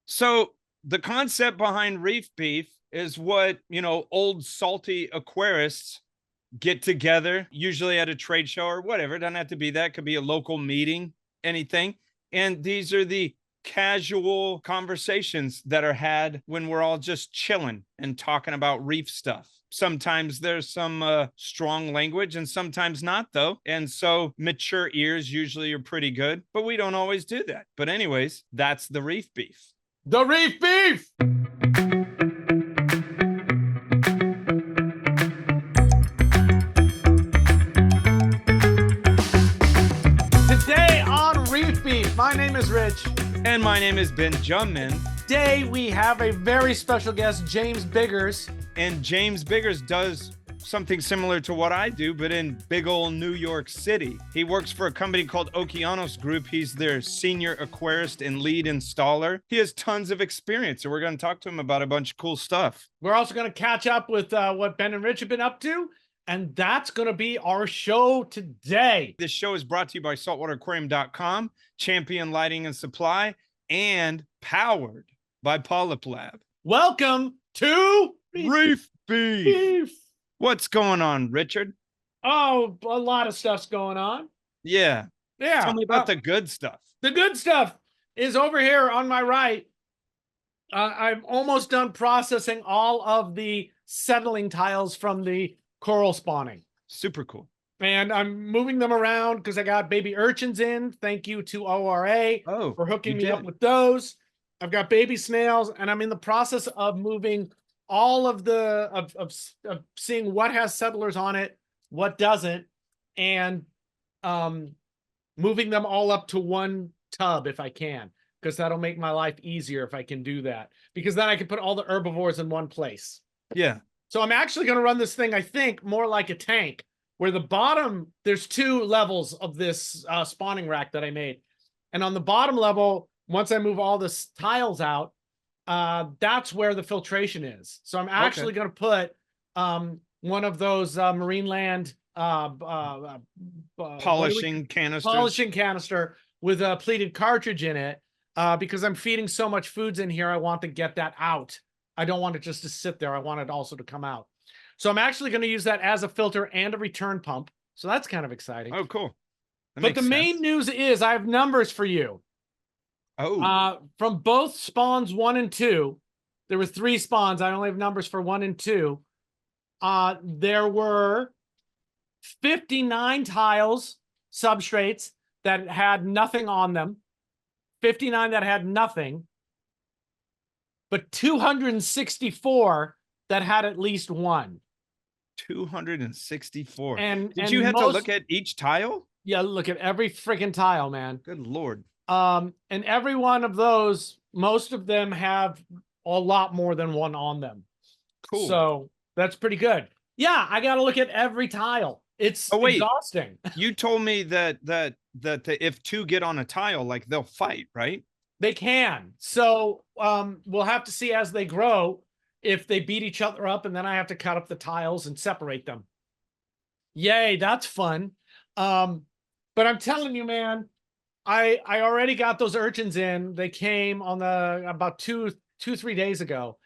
So the concept behind reef beef is what, old salty aquarists get together, usually at a trade show or whatever. It doesn't have to be that, it could be a local meeting, anything. And these are the casual conversations that are had when we're all just chilling and talking about reef stuff. Sometimes there's some strong language and sometimes not, though. And so mature ears usually are pretty good, but we don't always do that. But, anyways, that's the reef beef. The Reef Beef! Today on Reef Beef, my name is Rich. And my name is Benjamin. Today we have a very special guest, James Biggers. And James Biggers does something similar to what I do, but in big old New York City. He works for a company called Okeanos Group. He's their senior aquarist and lead installer. He has tons of experience, so we're going to talk to him about a bunch of cool stuff. We're also going to catch up with what Ben and Rich have been up to, and that's going to be our show today. This show is brought to you by saltwateraquarium.com, Champion Lighting and Supply, and powered by PolypLab. Welcome to Reef Beef. What's going on, Richard? Oh, a lot of stuff's going on. Yeah. Yeah. Tell me about the good stuff. The good stuff is over here on my right. I'm almost done processing all of the settling tiles from the coral spawning. Super cool. And I'm moving them around because I got baby urchins in. Thank you to ORA for hooking me up with those. I've got baby snails, and I'm in the process of moving all of the of seeing what has settlers on it, what doesn't, and moving them all up to one tub if I can, because that'll make my life easier if I can do that, because then I can put all the herbivores in one place. Yeah. So I'm actually going to run this thing, I think, more like a tank, where the bottom, there's two levels of this spawning rack that I made. And on the bottom level, once I move all the tiles out, that's where the filtration is. So I'm actually going to put one of those marine land polishing canister with a pleated cartridge in it, because I'm feeding so much foods in here. I want to get that out. I don't want it just to sit there. I want it also to come out. So I'm actually going to use that as a filter and a return pump. So that's kind of exciting. Oh, cool. But the main news is I have numbers for you. Oh. From both spawns 1 and 2, there were 3 spawns. I only have numbers for 1 and 2. There were 59 tiles, substrates that had nothing on them. 59 that had nothing. But 264 that had at least one. 264. And did you have to look at each tile? Yeah, look at every freaking tile, man. Good Lord. And every one of those, most of them have a lot more than one on them. Cool. So that's pretty good. Yeah, I got to look at every tile. It's exhausting. You told me that if 2 get on a tile, like they'll fight, right? They can. So we'll have to see as they grow if they beat each other up, and then I have to cut up the tiles and separate them. Yay, that's fun. But I'm telling you, man, I already got those urchins in. They came on about 3 days ago,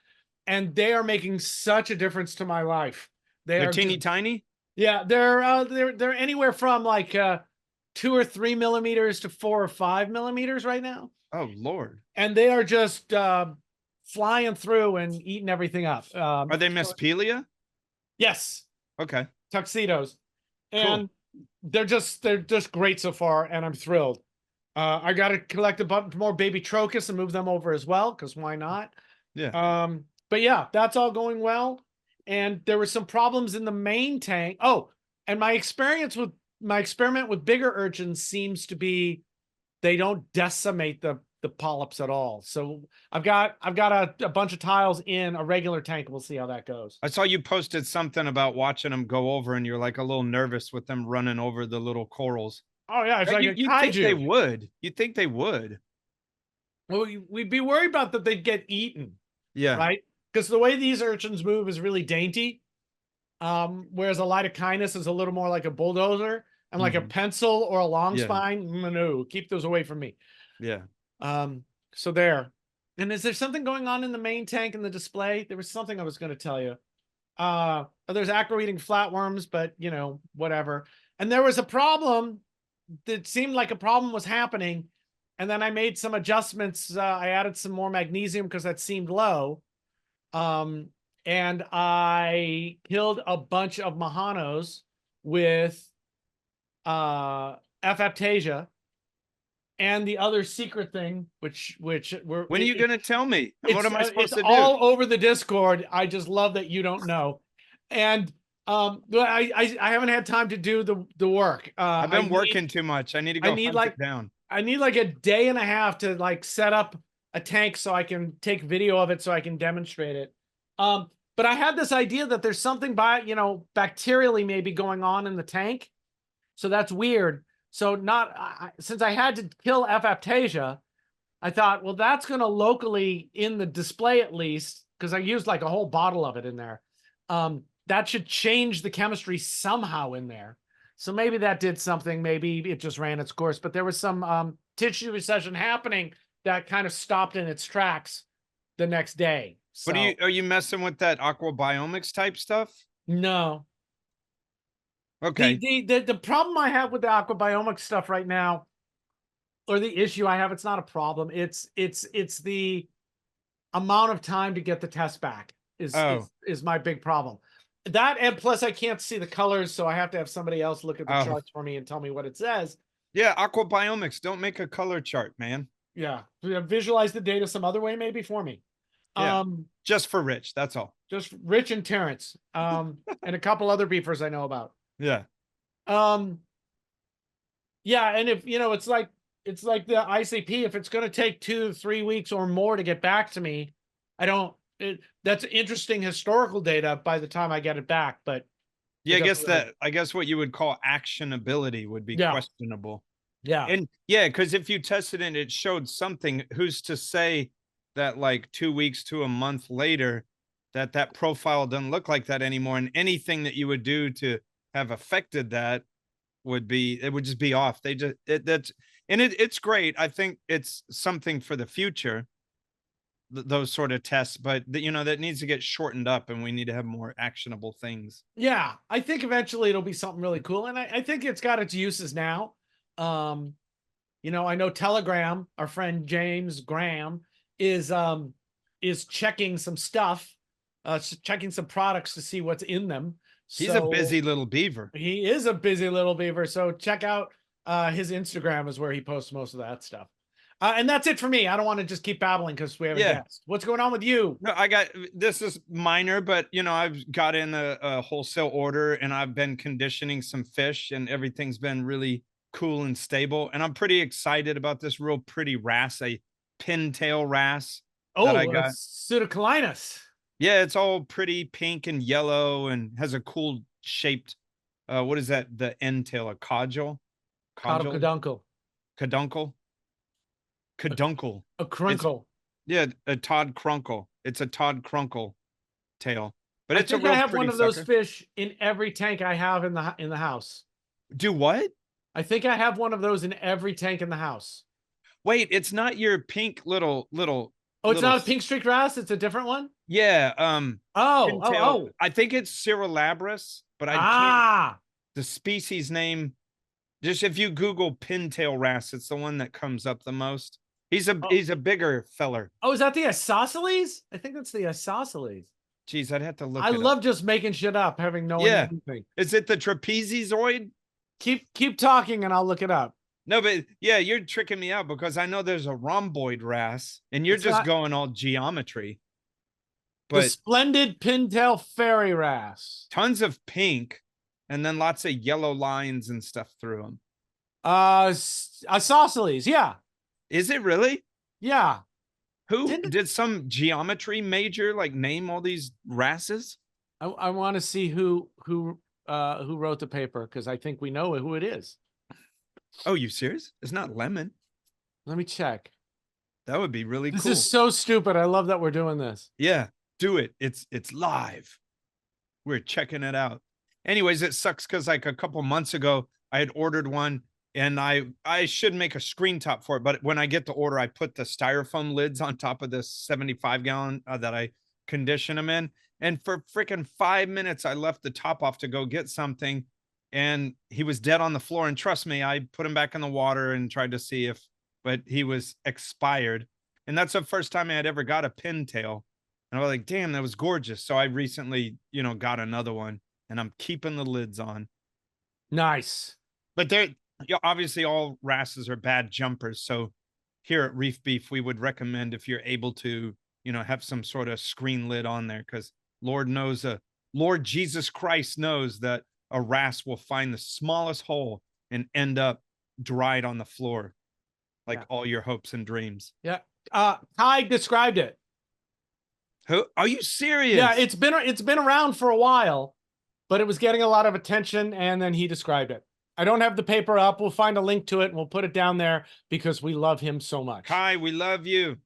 and they are making such a difference to my life. They're teeny tiny. Yeah, they're anywhere from like 2 or 3 millimeters to 4 or 5 millimeters right now. Oh Lord! And they are just flying through and eating everything up. Are they Mespelia? Yes. Okay. Tuxedos, and they're just great so far, and I'm thrilled. I got to collect a bunch more baby Trocus and move them over as well, because why not? Yeah. But yeah, that's all going well. And there were some problems in the main tank. Oh, and my experiment with bigger urchins seems to be they don't decimate the polyps at all. So I've got a bunch of tiles in a regular tank. We'll see how that goes. I saw you posted something about watching them go over, and you're like a little nervous with them running over the little corals. Oh yeah, it's like a you'd think they would. You'd think they would. Well, we'd be worried about that they'd get eaten. Yeah. Right? Because the way these urchins move is really dainty. Whereas a Lidokinus is a little more like a bulldozer, and like a pencil or a long spine. No, keep those away from me. Yeah. So there. And is there something going on in the main tank in the display? There was something I was going to tell you. There's acro eating flatworms, but you know, whatever. And there was a problem that seemed like a problem was happening. And then I made some adjustments. I added some more magnesium because that seemed low. And I killed a bunch of Mahanos with F-aptasia. And the other secret thing, which when are you going to tell me? What am I supposed to do? It's all over the Discord. I just love that you don't know. And I haven't had time to do the work. I've been working too much. I need to go hunt it down. I need like a day and a half to like set up a tank so I can take video of it so I can demonstrate it. But I had this idea that there's something bacterially maybe going on in the tank. So that's weird. So since I had to kill F-aptasia, I thought, well, that's going to locally in the display at least, because I used like a whole bottle of it in there. That should change the chemistry somehow in there. So maybe that did something. Maybe it just ran its course. But there was some tissue recession happening that kind of stopped in its tracks the next day. So, but are you messing with that aquabiomics type stuff? No. Okay. The problem I have with the aquabiomics stuff right now, or the issue I have, it's not a problem. It's the amount of time to get the test back is my big problem. That, and plus I can't see the colors, so I have to have somebody else look at the charts for me and tell me what it says. Yeah, aquabiomics, don't make a color chart, man. Yeah, visualize the data some other way maybe for me. Yeah, just for Rich, that's all. Just Rich and Terrence, and a couple other beefers I know about. Yeah. Yeah, and if it's like the ICP, if it's going to take 2 to 3 weeks or more to get back to me, that's interesting historical data by the time I get it back. But yeah, I guess what you would call actionability would be questionable. Yeah. And because if you tested it and it showed something, who's to say that like 2 weeks to a month later that profile doesn't look like that anymore, and anything that you would do to have affected that would just be off. It's great. I think it's something for the future, those sort of tests, but that needs to get shortened up, and we need to have more actionable things. Yeah, I think eventually it'll be something really cool, and I think it's got its uses now. I know Telegram, our friend James Graham is checking some stuff, checking some products to see what's in them. He's a busy little beaver. He is a busy little beaver. So check out his Instagram is where he posts most of that stuff. And that's it for me. I don't want to just keep babbling because we have a guest. What's going on with you? No, this is minor, but I've got in a wholesale order, and I've been conditioning some fish, and everything's been really cool and stable. And I'm pretty excited about this real pretty wrasse, a pintail wrasse. Oh, I got Pseudocalinus. Yeah, it's all pretty pink and yellow and has a cool shaped, what is that? The end tail, a codule? Coduncle. Caduncle? Caduncle. A crunkle. A Todd Crunkle. It's a Todd Crunkle tail. But I think I have one of those fish in every tank I have in the house. Do what? I think I have one of those in every tank in the house. Wait, it's not your pink little. Oh, it's not a pink streaked wrasse. It's a different one. Yeah. Oh. I think it's Cirrolabris, but I can't. The species name. Just if you Google pintail wrasse, it's the one that comes up the most. He's a bigger feller. Oh, is that the isosceles? I think that's the isosceles. Jeez, I'd have to look. I love just making shit up, having no anything. Is it the trapezoid? Keep talking, and I'll look it up. No, but yeah, you're tricking me out because I know there's a rhomboid wrasse, and you're just going all geometry. But the splendid pintail fairy wrasse. Tons of pink, and then lots of yellow lines and stuff through them. Isosceles, yeah. Is it really? Yeah. Who did some geometry major like name all these wrasses? I want to see who wrote the paper, because I think we know who it is. Oh, you serious? It's not Lemon. Let me check. That would be really cool. This is so stupid. I love that we're doing this. Yeah, do it. It's live. We're checking it out. Anyways, it sucks because like a couple months ago, I had ordered one And I should make a screen top for it, but when I get the order, I put the styrofoam lids on top of this 75-gallon that I condition them in. And for freaking 5 minutes, I left the top off to go get something, and he was dead on the floor. And trust me, I put him back in the water and tried to see if, but he was expired. And that's the first time I had ever got a pintail. And I was like, damn, that was gorgeous. So I recently, got another one, and I'm keeping the lids on. Nice. But they're obviously all wrasses are bad jumpers. So here at Reef Beef, we would recommend, if you're able to, have some sort of screen lid on there, because Lord knows, Lord Jesus Christ knows that a wrasse will find the smallest hole and end up dried on the floor, like all your hopes and dreams. Yeah. Ty described it. Who? Are you serious? Yeah, it's been around for a while, but it was getting a lot of attention, and then he described it. I don't have the paper up. We'll find a link to it and we'll put it down there because we love him so much. Kai, we love you.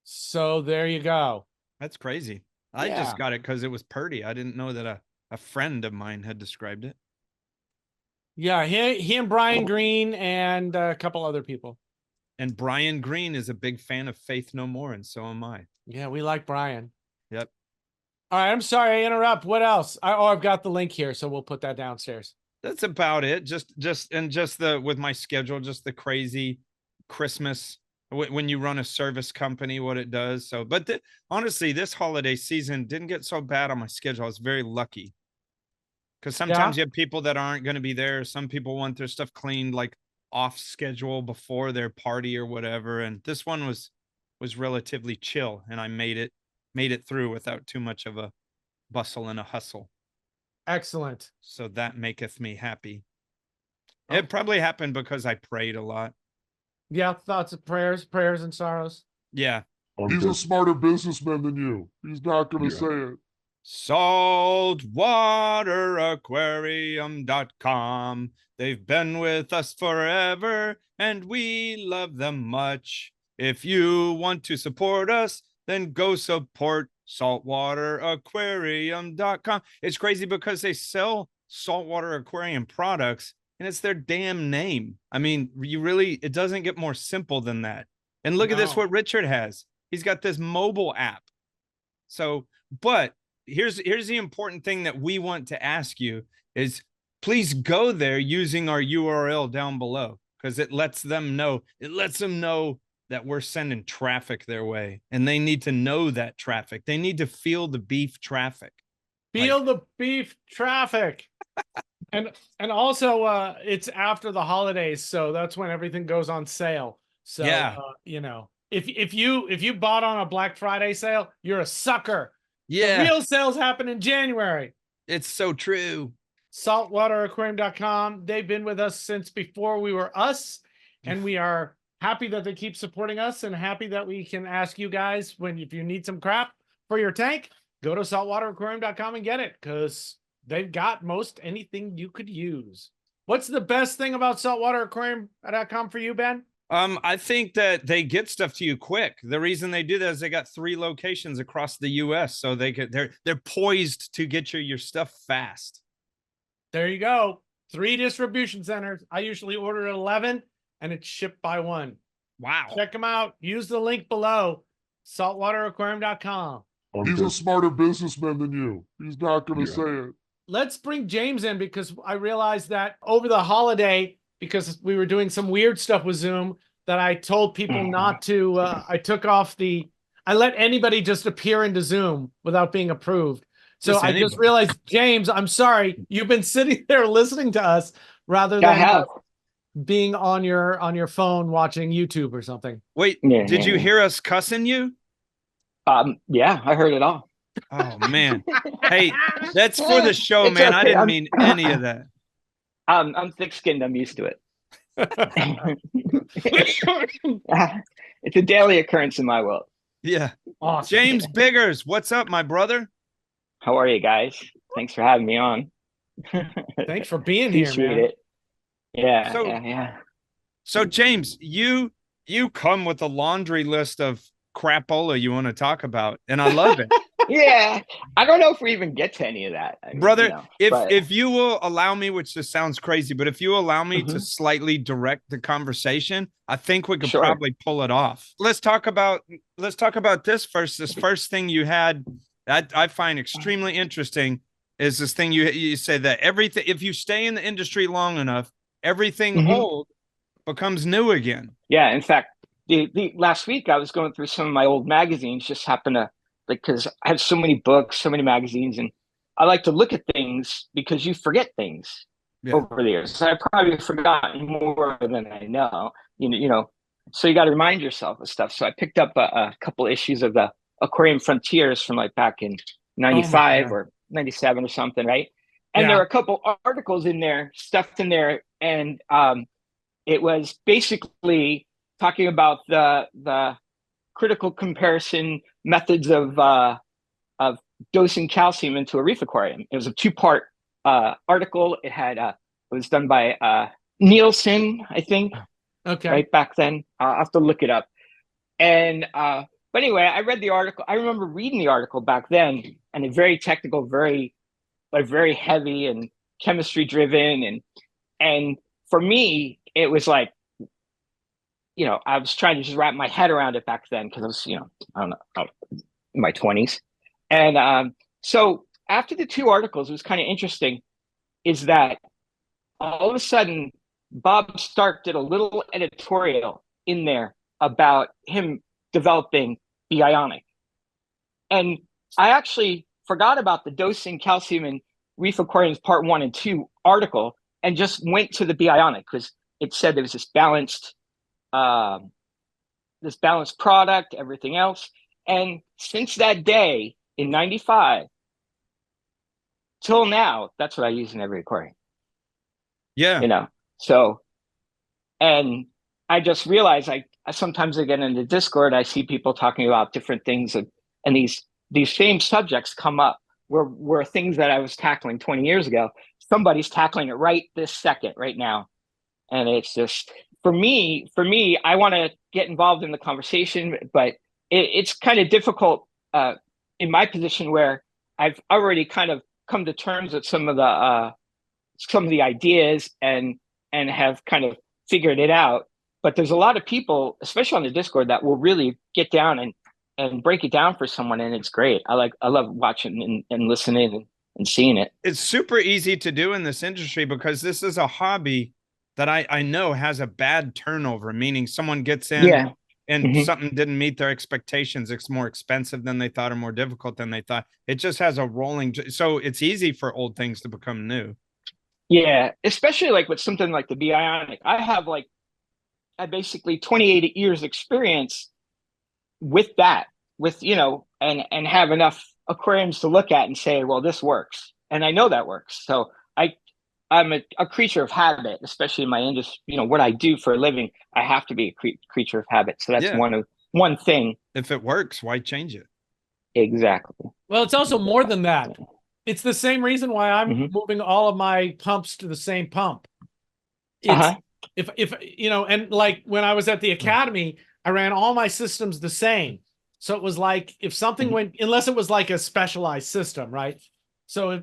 So there you go. That's crazy. I just got it because it was Purdy. I didn't know that a friend of mine had described it. Yeah, he and Brian Green and a couple other people. And Brian Green is a big fan of Faith No More, and so am I. Yeah, we like Brian. Yep. All right, I'm sorry I interrupt. What else? I've got the link here, so we'll put that downstairs. That's about it. Just with my schedule, just the crazy Christmas when you run a service company, what it does. So, but honestly, this holiday season didn't get so bad on my schedule. I was very lucky, because sometimes you have people that aren't going to be there. Some people want their stuff cleaned like off schedule before their party or whatever. And this one was relatively chill, and I made it through without too much of a bustle and a hustle. Excellent. So that maketh me happy. It probably happened because I prayed a lot. Yeah, thoughts of prayers and sorrows. Yeah. He's a smarter businessman than you. He's not going to say it. Saltwateraquarium.com. They've been with us forever, and we love them much. If you want to support us, then go support saltwateraquarium.com. It's crazy because they sell saltwater aquarium products, and it's their damn name. I mean, it doesn't get more simple than that. And look at this, what Richard has. He's got this mobile app. So, but here's the important thing that we want to ask you is, please go there using our URL down below, because it lets them know that we're sending traffic their way, and they need to know that traffic. They need to feel the beef traffic. The beef traffic. And also it's after the holidays, so that's when everything goes on sale. So if you bought on a Black Friday sale, you're a sucker. Yeah. The real sales happen in January. It's so true. Saltwateraquarium.com. They've been with us since before we were us, and we are happy that they keep supporting us, and happy that we can ask you guys if you need some crap for your tank, go to saltwateraquarium.com and get it, because they've got most anything you could use. What's the best thing about saltwateraquarium.com for you, Ben? I think that they get stuff to you quick. The reason they do that is they got 3 locations across the US, so they're poised to get your stuff fast. There you go. 3 distribution centers. I usually order 11, and it's shipped by 1. Wow. Check them out. Use the link below, saltwateraquarium.com. He's a smarter businessman than you. He's not going to say it. Let's bring James in, because I realized that over the holiday, because we were doing some weird stuff with Zoom, that I told people not to, I let anybody just appear into Zoom without being approved. So I just realized, James, I'm sorry, you've been sitting there listening to us rather than being on your phone watching YouTube or something. Wait, did you hear us cussing you? Yeah, I heard it all. Oh man. Hey, that's for the show, man. Okay. I didn't mean any of that. I'm thick-skinned. I'm used to it. It's a daily occurrence in my world. Yeah. Awesome. James Biggers, what's up, my brother? How are you guys? Thanks for having me on. Thanks for being here, man. It. Yeah, yeah. So James, you come with a laundry list of crapola you want to talk about, and I love it. Yeah, I don't know if we even get to any of that. I mean, Brother, you know, if you will allow me, which this sounds crazy, but if you allow me to Mhm. slightly direct the conversation, I think we could Sure. probably pull it off. Let's talk about this first. This first thing you had that I find extremely interesting is this thing you say that everything, if you stay in the industry long enough, everything Mhm. old becomes new again. Yeah, in fact, the last week I was going through some of my old magazines, just happened to, like, because I have so many books, so many magazines, and I like to look at things because you forget things over the years. So I probably forgotten more than I know. So you got to remind yourself of stuff. So I picked up a couple issues of the Aquarium Frontiers from like back in '95 or '97 or something, right? And there were a couple articles in there, stuffed in there, and it was basically talking about the critical comparison methods of dosing calcium into a reef aquarium. It was a two-part article. It was done by Nielsen, I think. Okay. Right back then, I'll have to look it up. And but anyway, I read the article. I remember reading the article back then, and it's very technical, very heavy and chemistry driven, and for me, it was like, I was trying to just wrap my head around it back then because I was, I don't know, in my 20s. And so after the two articles, it was kind of interesting, is that all of a sudden, Bob Stark did a little editorial in there about him developing Bionic. And I actually forgot about the dosing calcium in reef aquariums part 1 and 2 article and just went to the Bionic because it said there was this balanced product, everything else. And since that day in '95 till now, that's what I use in every aquarium. Yeah. So, and I just realized I sometimes again in the Discord, I see people talking about different things and these same subjects come up where things that I was tackling 20 years ago, somebody's tackling it right this second, right now. And it's just, for me, I want to get involved in the conversation, but it's kind of difficult in my position where I've already kind of come to terms with some of the ideas and have kind of figured it out. But there's a lot of people, especially on the Discord, that will really get down and break it down for someone, and it's great. I love watching and listening and seeing it. It's super easy to do in this industry because this is a hobby that I know has a bad turnover, meaning someone gets in and something didn't meet their expectations. It's more expensive than they thought or more difficult than they thought. It just has a rolling. So it's easy for old things to become new. Yeah, especially like with something like the Bionic. I basically 28 years experience with that, and have enough aquariums to look at and say, well, this works. And I know that works. So I'm a creature of habit, especially in my industry. What I do for a living, I have to be a creature of habit. So that's one thing. If it works, why change it? Exactly. Well, it's also more than that. It's the same reason why I'm moving all of my pumps to the same pump. It's if and like when I was at the academy, I ran all my systems the same. So it was like if something went, unless it was like a specialized system, right? So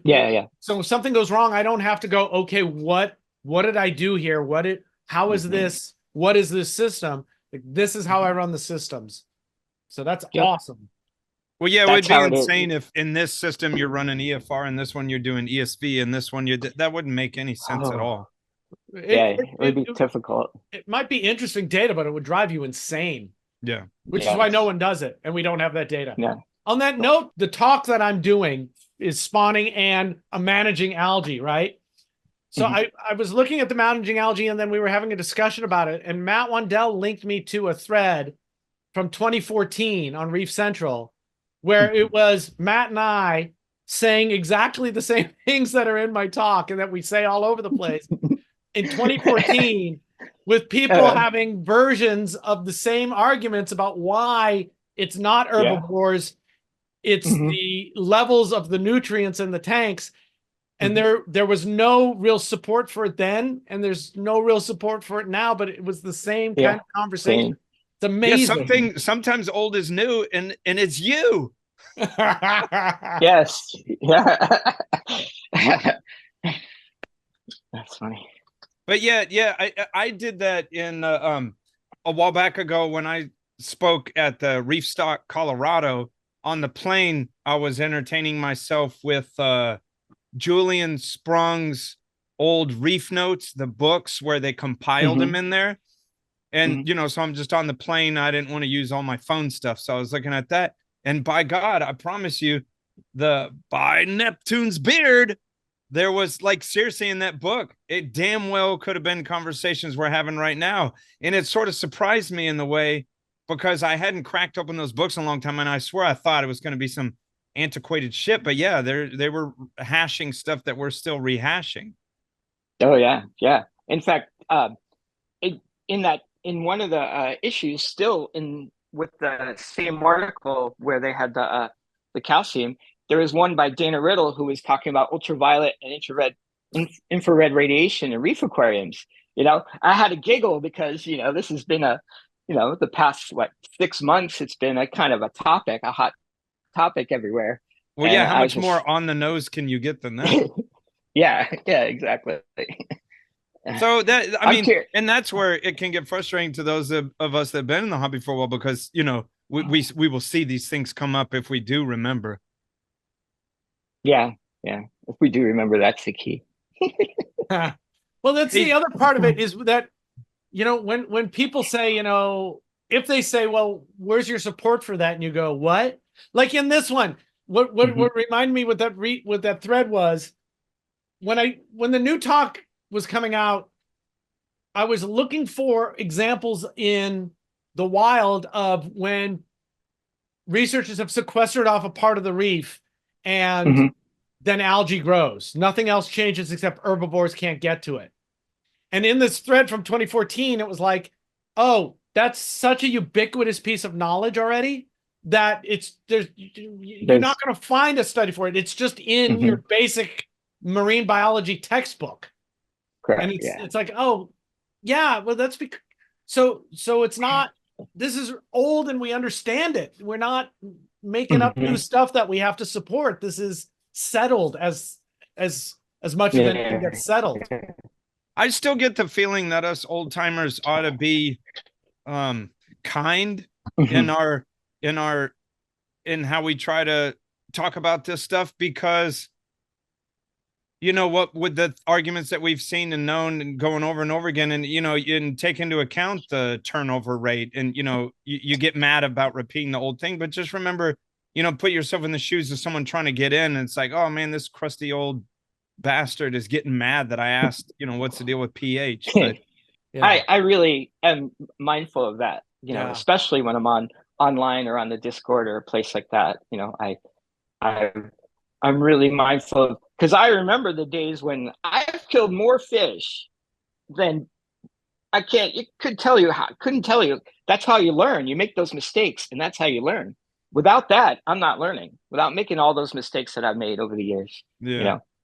so if something goes wrong, I don't have to go, okay, what did I do here? How is this? What is this system? Like, this is how I run the systems. So that's awesome. Well, yeah, it would be insane if in this system you're running EFR and this one you're doing ESV and this one that wouldn't make any sense at all. It would be difficult. It might be interesting data, but it would drive you insane. Yeah. Which is why no one does it, and we don't have that data. Yeah. On that note, the talk that I'm doing is spawning and managing algae, right? So I was looking at the managing algae, and then we were having a discussion about it, and Matt Wandell linked me to a thread from 2014 on Reef Central, where it was Matt and I saying exactly the same things that are in my talk and that we say all over the place in 2014, with people having versions of the same arguments about why it's not herbivores, it's the levels of the nutrients in the tanks. And there was no real support for it then, and there's no real support for it now, but it was the same kind of conversation. It's amazing. Yeah, sometimes old is new, and it's you. Yes. Yeah. That's funny. But yeah, I did that in a while back ago when I spoke at the Reef Stock, Colorado. On the plane, I was entertaining myself with Julian Sprung's old Reef Notes, the books where they compiled them in there. And, so I'm just on the plane. I didn't want to use all my phone stuff. So I was looking at that. And by God, I promise you, by Neptune's beard, there was like seriously in that book, it damn well could have been conversations we're having right now. And it sort of surprised me in the way because I hadn't cracked open those books in a long time. And I swear I thought it was going to be some antiquated shit. But yeah, they were hashing stuff that we're still rehashing. Oh, yeah. Yeah. In fact, in one of the issues still with the same article where they had the calcium, there was one by Dana Riddle who was talking about ultraviolet and infrared radiation in reef aquariums. I had a giggle because, this has been the past, 6 months, it's been a kind of a hot topic everywhere. Well, yeah, how much more on the nose can you get than that? Yeah, exactly. So and that's where it can get frustrating to those of us that have been in the hobby for a while because, we will see these things come up if we do remember. Yeah. If we do remember, that's the key. Well, that's the other part of it is that, when people say, if they say, well, where's your support for that? And you go, what? Like in this one, what reminded me with that thread was when the new talk was coming out, I was looking for examples in the wild of when researchers have sequestered off a part of the reef and then algae grows. Nothing else changes except herbivores can't get to it. And in this thread from 2014, it was like, oh, that's such a ubiquitous piece of knowledge already that you're not going to find a study for it. It's just in your basic marine biology textbook. Correct. And it's like, oh, yeah, well, that's because so it's not, this is old and we understand it. We're not making up new stuff that we have to support. This is settled as much as anything gets settled. I still get the feeling that us old timers ought to be kind in how we try to talk about this stuff because what with the arguments that we've seen and known and going over and over again and and take into account the turnover rate and you get mad about repeating the old thing, but just remember put yourself in the shoes of someone trying to get in and it's like, oh man, this crusty old bastard is getting mad that I asked what's the deal with pH. But I really am mindful of that, especially when I'm online or on the Discord or a place like that. I'm really mindful of, because I remember the days when I've killed more fish than couldn't tell you. That's how you learn. You make those mistakes and that's how you learn. Without that, I'm not learning. Without making all those mistakes that I've made over the years.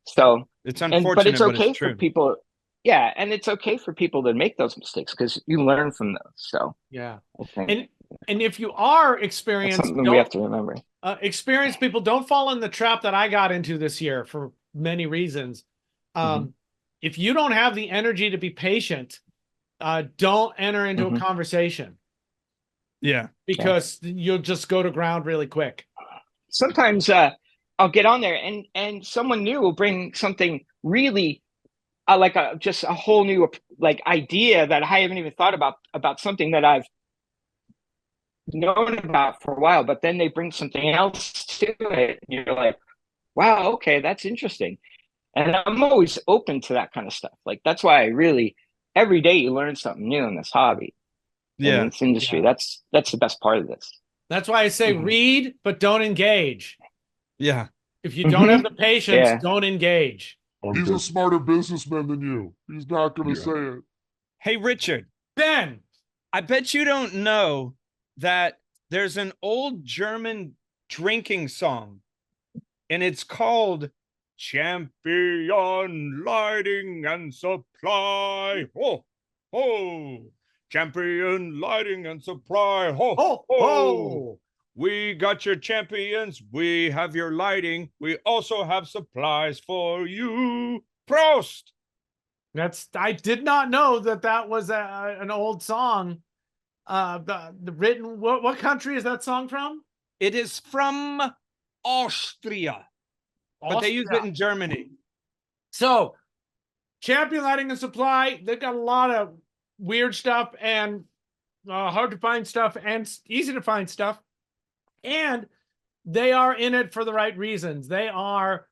So it's unfortunate, but it's okay it's for people. Yeah, and it's okay for people to make those mistakes because you learn from those. So yeah, and if you are experienced, something we have to remember. Experienced people, don't fall in the trap that I got into this year for many reasons. If you don't have the energy to be patient, don't enter into a conversation. Yeah, because you'll just go to ground really quick. Sometimes I'll get on there and someone new will bring something really like just a whole new idea that I haven't even thought about something that I've known about for a while, but then they bring something else to it and you're like, wow, okay, that's interesting. And I'm always open to that kind of stuff. Like that's why every day you learn something new in this hobby. In this industry. That's the best part of this. That's why I say read but don't engage. Yeah, if you don't have the patience, don't engage. He's a smarter businessman than you. He's not going to say it. Hey, Richard. Ben, I bet you don't know that there's an old German drinking song, and it's called Champion Lighting and Supply. Ho, ho. Champion Lighting and Supply. Ho, ho, ho. We got your champions. We have your lighting. We also have supplies for you. Prost! I did not know that was an old song. The written, what country is that song from? It is from Austria, but they use it in Germany. So, Champion Lighting and Supply, they've got a lot of weird stuff and hard to find stuff and easy to find stuff. And they are in it for the right reasons. They are,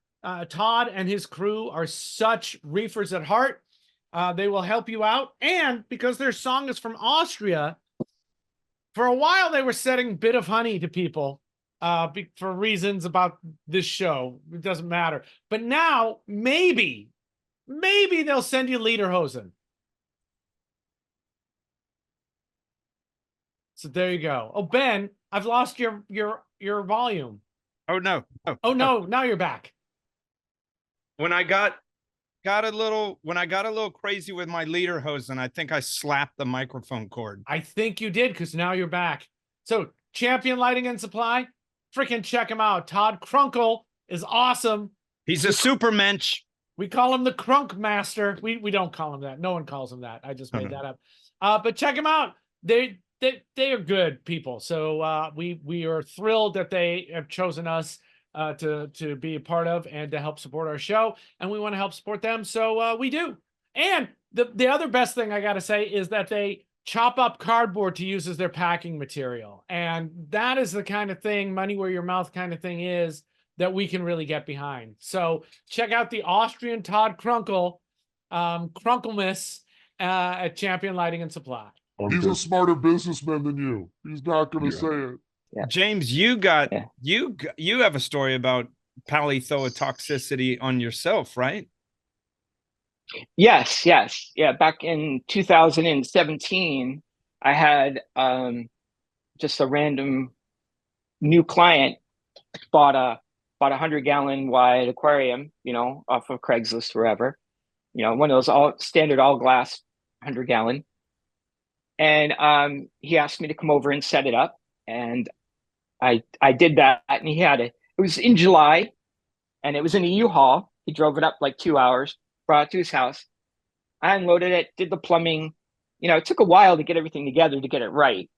Todd and his crew are such reefers at heart. They will help you out. And because their song is from Austria, for a while they were setting Bit of Honey to people for reasons about this show. It doesn't matter. But now, maybe they'll send you Lederhosen. So there you go. Oh, Ben, I've lost your volume. Oh no. Oh no, now you're back. When I got a little crazy with my Lederhosen, I think I slapped the microphone cord. I think you did, because now you're back. So Champion Lighting and Supply, freaking check him out. Todd Krunkle is awesome. He's a super mensch. We call him the Crunk Master. We don't call him that. No one calls him that. I just made that up. But check him out. They are good people. So we are thrilled that they have chosen us to be a part of and to help support our show, and we want to help support them, so we do. And the other best thing I gotta say is that they chop up cardboard to use as their packing material, and that is the kind of thing, money where your mouth kind of thing is, that we can really get behind. So check out the Austrian Todd Krunkle, Krunklemas at Champion Lighting and Supply. He's a smarter businessman than you. He's not going to say it. Yeah. James, you have a story about Palythoa toxicity on yourself, right? Yes. Yeah. Back in 2017, I had just a random new client bought a 100-gallon wide aquarium, off of Craigslist or wherever, one of those standard all glass 100-gallon. And he asked me to come over and set it up. And I did that, and it was in July, and it was in a U-Haul. He drove it up like 2 hours, brought it to his house. I unloaded it, did the plumbing. It took a while to get everything together to get it right.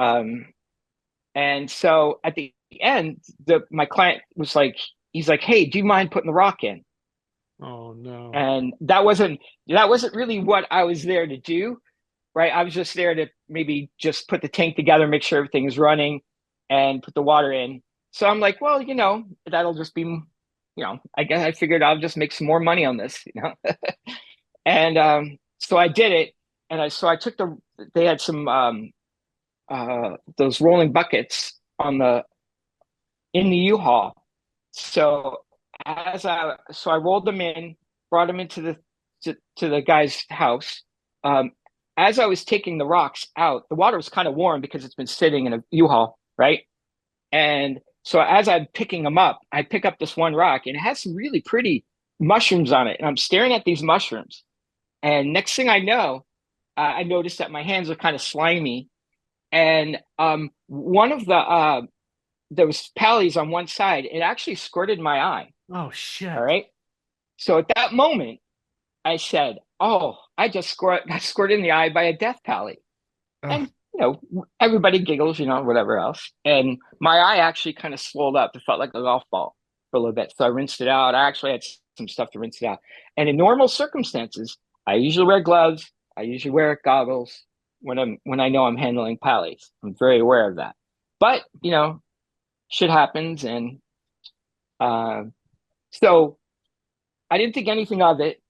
And so at the end, my client was like, he's like, "Hey, do you mind putting the rock in?" Oh no. And that wasn't really what I was there to do, right? I was just there to maybe just put the tank together, make sure everything is running, and put the water in. So I'm like, well, that'll just be, I guess I figured I'll just make some more money on this, And so I did it, and I took they had some those rolling buckets in the U-Haul. So I rolled them in, brought them into the guy's house. As I was taking the rocks out, the water was kind of warm because it's been sitting in a U-Haul, right? And so as I'm picking them up, I pick up this one rock, and it has some really pretty mushrooms on it. And I'm staring at these mushrooms. And next thing I know, I noticed that my hands are kind of slimy. And one of there was pallies on one side. It actually squirted my eye. Oh, shit. All right. So at that moment, I said, "Oh, I got squirted in the eye by a death pally." Oh. And, everybody giggles, whatever else. And my eye actually kind of swelled up. It felt like a golf ball for a little bit. So I rinsed it out. I actually had some stuff to rinse it out. And in normal circumstances, I usually wear gloves. I usually wear goggles when I know I'm handling pallies. I'm very aware of that. But, shit happens. And so I didn't think anything of it.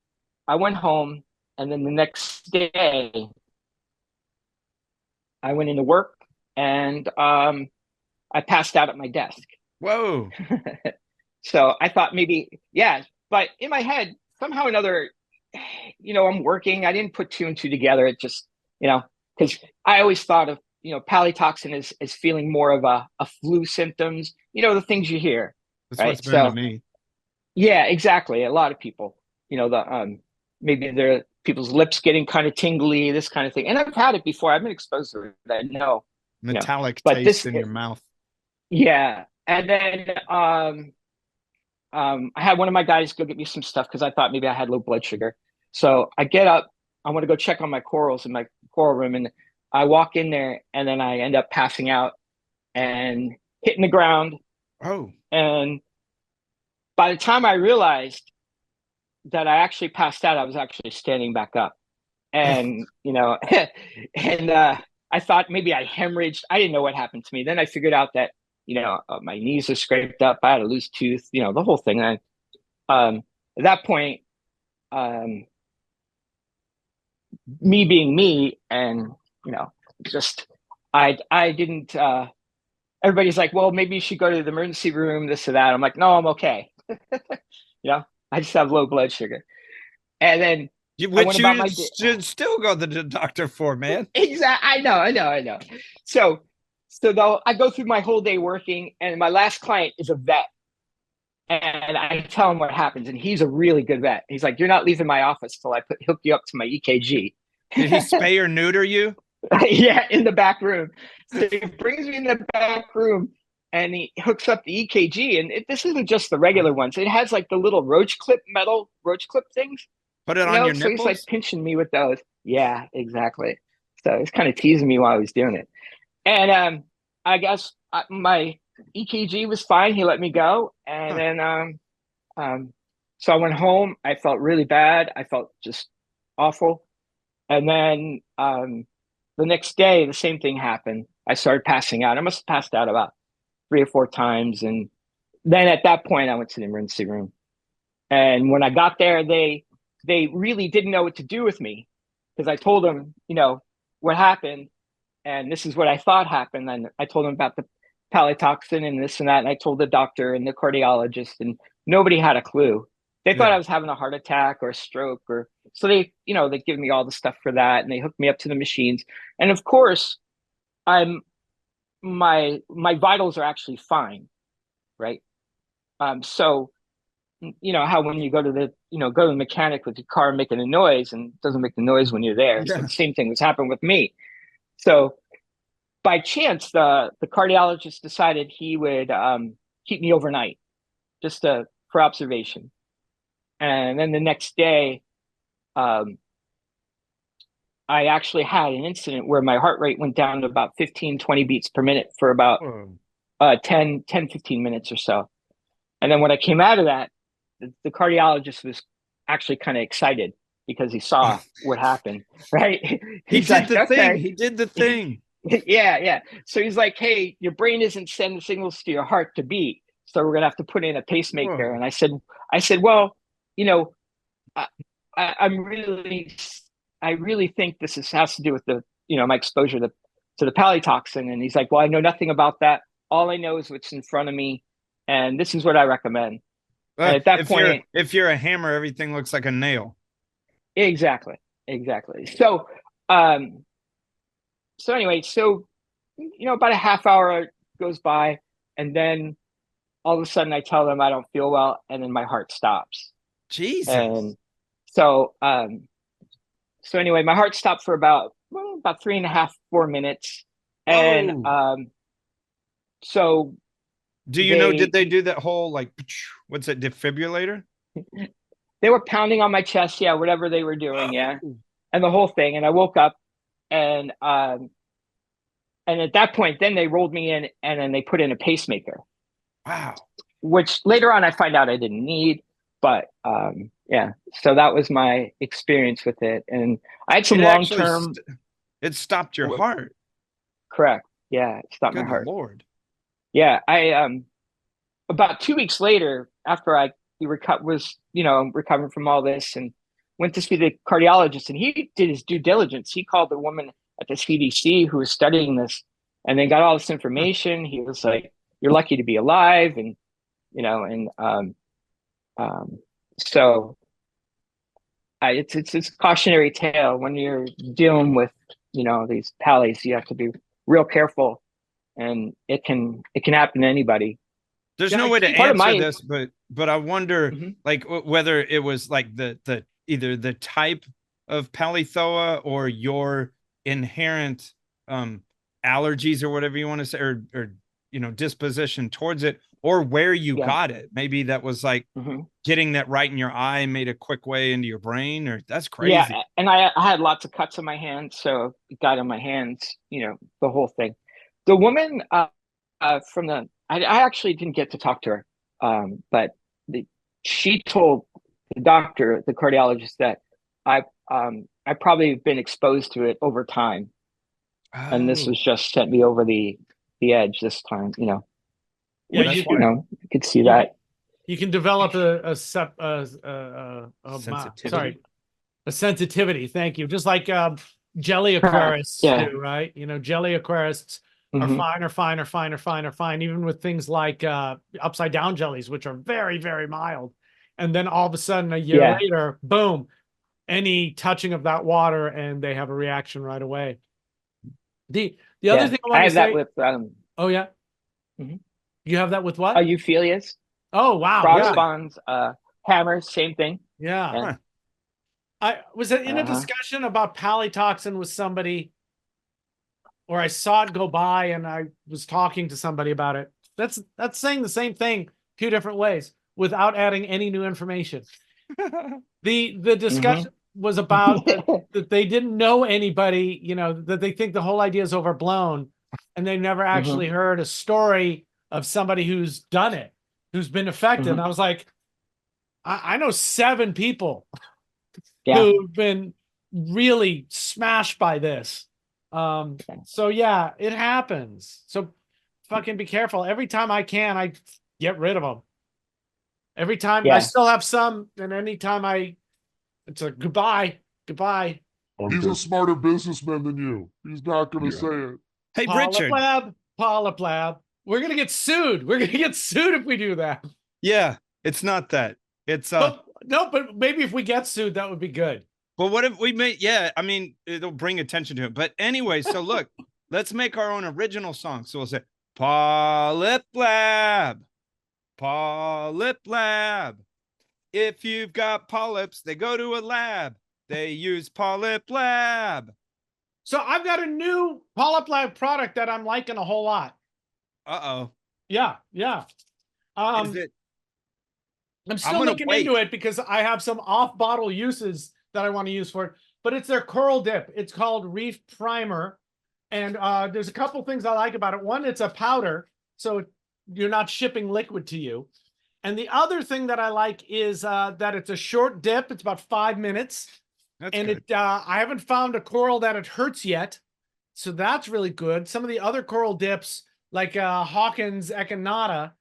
I went home, and then the next day I went into work, and I passed out at my desk. Whoa. So I thought maybe, yeah, but in my head, somehow or another, I'm working. I didn't put two and two together. It just, because I always thought of, Palytoxin is feeling more of a flu symptoms, the things you hear. That's right? What's been to me. Yeah, exactly. A lot of people, maybe people's lips getting kind of tingly, this kind of thing. And I've had it before. I've been exposed to it. I know. Metallic taste in your mouth. Yeah. And then I had one of my guys go get me some stuff because I thought maybe I had low blood sugar. So I get up, I want to go check on my corals in my coral room, and I walk in there, and then I end up passing out and hitting the ground. Oh. And by the time I realized that I actually passed out, I was actually standing back up. And, and I thought maybe I hemorrhaged. I didn't know what happened to me. Then I figured out that, my knees are scraped up. I had a loose tooth, the whole thing. And at that point, me being me, and, just, I didn't, everybody's like, well, maybe you should go to the emergency room, this or that. I'm like, no, I'm okay. I just have low blood sugar. And then which you should still go to the doctor for, man. Exactly. I know. So though I go through my whole day working, and my last client is a vet. And I tell him what happens, and he's a really good vet. He's like, you're not leaving my office till I hook you up to my EKG. Did he spay or neuter you? Yeah, in the back room. So he brings me in the back room, and he hooks up the EKG. And this isn't just the regular ones. It has like the little metal roach clip things. Put it on your so nipples? He's like pinching me with those. Yeah, exactly. So he's kind of teasing me while I was doing it. And I guess my EKG was fine. He let me go. And then so I went home. I felt really bad. I felt just awful. And then the next day, the same thing happened. I started passing out. I must have passed out about 3 or 4 times. And then at that point, I went to the emergency room. And when I got there, they really didn't know what to do with me, because I told them, what happened, and this is what I thought happened. And I told them about the Palytoxin and this and that. And I told the doctor and the cardiologist, and nobody had a clue. They thought I was having a heart attack or a stroke, so they give me all the stuff for that, and they hooked me up to the machines. And of course, my vitals are actually fine, right? So how when you go to the mechanic with your car making a noise, and it doesn't make the noise when you're there. Yeah. So the same thing was happening with me. So by chance, the cardiologist decided he would keep me overnight, just for observation. And then the next day, I actually had an incident where my heart rate went down to about 15, 20 beats per minute for about 10, 15 minutes or so. And then when I came out of that, the cardiologist was actually kind of excited because he saw what happened, right? He did the thing. Yeah. So he's like, hey, your brain isn't sending signals to your heart to beat, so we're gonna have to put in a pacemaker. Whoa. And I said, well, I really think this has to do with the, my exposure to the Palytoxin. And he's like, well, I know nothing about that. All I know is what's in front of me, and this is what I recommend. And at that point, if you're a hammer, everything looks like a nail. Exactly. So, anyway, about a half hour goes by, and then all of a sudden I tell them I don't feel well, and then my heart stops. Jesus. And so anyway, my heart stopped for about 3.5, 4 minutes. And so do you know, did they do that whole, like, what's that, defibrillator? They were pounding on my chest, yeah, whatever they were doing, yeah. And the whole thing. And I woke up, and at that point, then they rolled me in, and then they put in a pacemaker. Wow. Which later on I find out I didn't need, but yeah. So that was my experience with it. And I had some long-term. It stopped your heart. Correct. Yeah, it stopped my heart. Good Lord. Yeah, I about 2 weeks later, after I was recovering from all this, and went to see the cardiologist, and he did his due diligence. He called the woman at the CDC who was studying this, and they got all this information. He was like, "You're lucky to be alive," and so it's a cautionary tale when you're dealing with these pallies. You have to be real careful. And it can happen to anybody. There's no way to answer this, but I wonder, like, whether it was like the either the type of Palythoa or your inherent allergies or whatever you want to say, or disposition towards it, or where you Yeah. got it. Maybe that was like getting that right in your eye made a quick way into your brain, or that's crazy. Yeah, and I had lots of cuts on my hands, so it got on my hands, the whole thing. The woman from I actually didn't get to talk to her, but she told the doctor, the cardiologist, that I probably have been exposed to it over time, and this was just sent me over the edge this time. Yeah, which, you could see that. You can develop a sensitivity. Thank you. Just like jelly aquarists do, right? Jelly aquarists are fine, even with things like upside down jellies, which are very, very mild. And then all of a sudden, a year later, boom, any touching of that water, and they have a reaction right away. The other thing I want to say, that with oh yeah, you have that with what? Euphyllias. Oh wow, frog spawns, hammers, same thing. Yeah. I was in a discussion about Palytoxin with somebody, or I saw it go by and I was talking to somebody about it. That's saying the same thing 2 different ways without adding any new information. The discussion was about that they didn't know anybody, that they think the whole idea is overblown, and they never actually heard a story of somebody who's done it, who's been affected. And I was like, I know 7 people who've been really smashed by this. So yeah, it happens. So fucking be careful. Every time I can, I get rid of them. Every time I still have some, and anytime it's a goodbye. He's a smarter businessman than you. He's not going to say it. Hey, Richard. PolypLab. We're going to get sued. We're going to get sued if we do that. Yeah, it's not that. It's but maybe if we get sued, that would be good. But what if we make, I mean, it'll bring attention to it. But anyway, so look, let's make our own original song. So we'll say, PolypLab. If you've got polyps, they go to a lab. They use PolypLab. So I've got a new PolypLab product that I'm liking a whole lot. Uh-oh. Yeah. Is it? I'm still looking into it because I have some off-bottle uses that I want to use for it. But it's their coral dip. It's called Reef Primer. And there's a couple things I like about it. One, it's a powder, so you're not shipping liquid to you. And the other thing that I like is that it's a short dip. It's about 5 minutes. That's good. I haven't found a coral that it hurts yet. So that's really good. Some of the other coral dips, like Hawkins Echinata,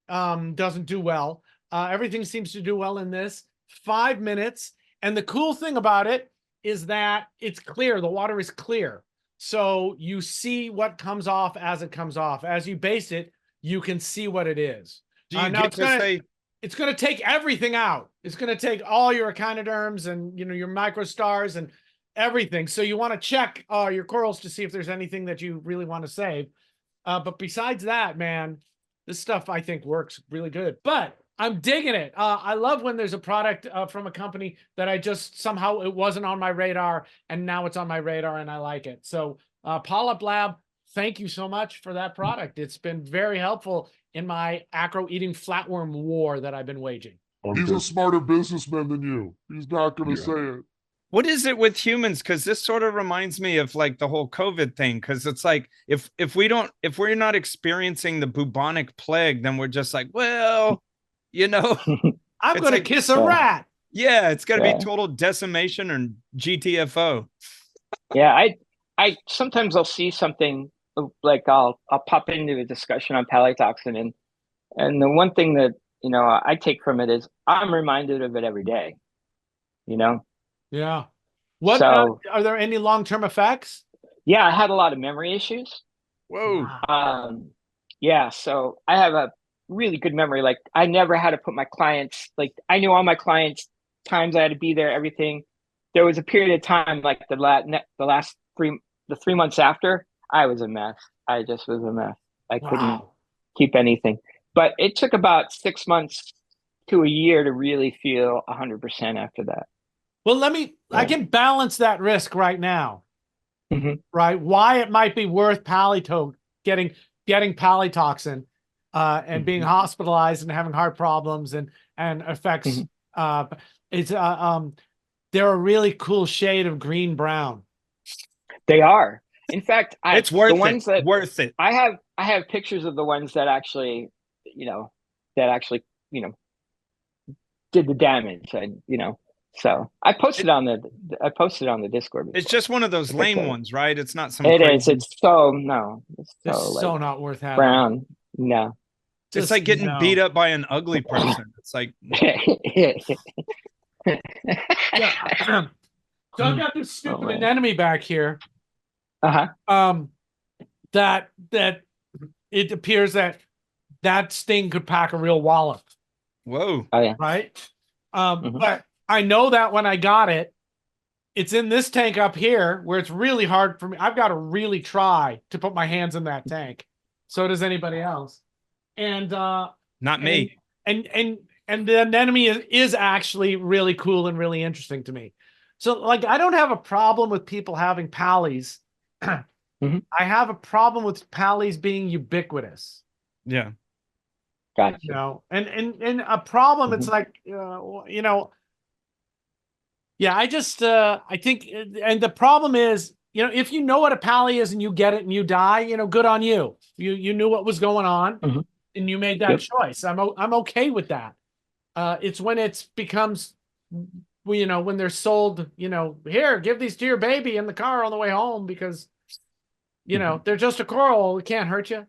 doesn't do well. Everything seems to do well in this. 5 minutes. And the cool thing about it is that it's clear. The water is clear. So you see what comes off as it comes off. As you base it, you can see what it is. Do you get to say... It's going to take everything out. It's going to take all your echinoderms and your microstars and everything. So you want to check your corals to see if there's anything that you really want to save. But besides that, man, this stuff I think works really good. But I'm digging it. I love when there's a product from a company that I just somehow it wasn't on my radar and now it's on my radar and I like it. So PolypLab, thank you so much for that product. It's been very helpful in my acro eating flatworm war that I've been waging. He's a smarter businessman than you. He's not going to say it. What is it with humans? Because this sort of reminds me of like the whole COVID thing. Because it's like if we're not experiencing the bubonic plague, then we're just like, well, I'm going to kiss a rat. Yeah, it's got to be total decimation and GTFO. Yeah, I sometimes I'll see something like I'll pop into a discussion on Palytoxin, and the one thing that I take from it is I'm reminded of it every day. Yeah. What are there any long-term effects? Yeah, I had a lot of memory issues. Whoa. Yeah, so I have a really good memory. Like I never had to put my clients, like I knew all my clients' times I had to be there, everything. There was a period of time like the 3 months after, I was a mess. I just was a mess. I couldn't keep anything. But it took about 6 months to a year to really feel 100% after that. Well, I can balance that risk right now. Right? Why it might be worth Palythoa getting getting Palytoxin and being hospitalized and having heart problems and effects. They're a really cool shade of green brown. They are. In fact, it's worth it. I have pictures of the ones that actually, did the damage, and so I posted on the Discord before. It's just one of those lame ones, right? It's not some. It's so not worth having. Brown. No. It's like getting beat up by an ugly person. It's like. Yeah. So I've got this stupid anemone back here. That it appears that sting could pack a real wallop. Whoa. Oh yeah. Right. But I know that when I got it, it's in this tank up here where it's really hard for me. I've got to really try to put my hands in that tank. So does anybody else. And not me. And the anemone is actually really cool and really interesting to me. So like I don't have a problem with people having pallies. I have a problem with pallies being ubiquitous. Yeah. Gotcha. And a problem, it's like, I think, and the problem is, if you know what a pally is and you get it and you die, good on you. You knew what was going on and you made that choice. I'm okay with that. It's when it becomes, when they're sold, here, give these to your baby in the car on the way home because, they're just a coral. It can't hurt you.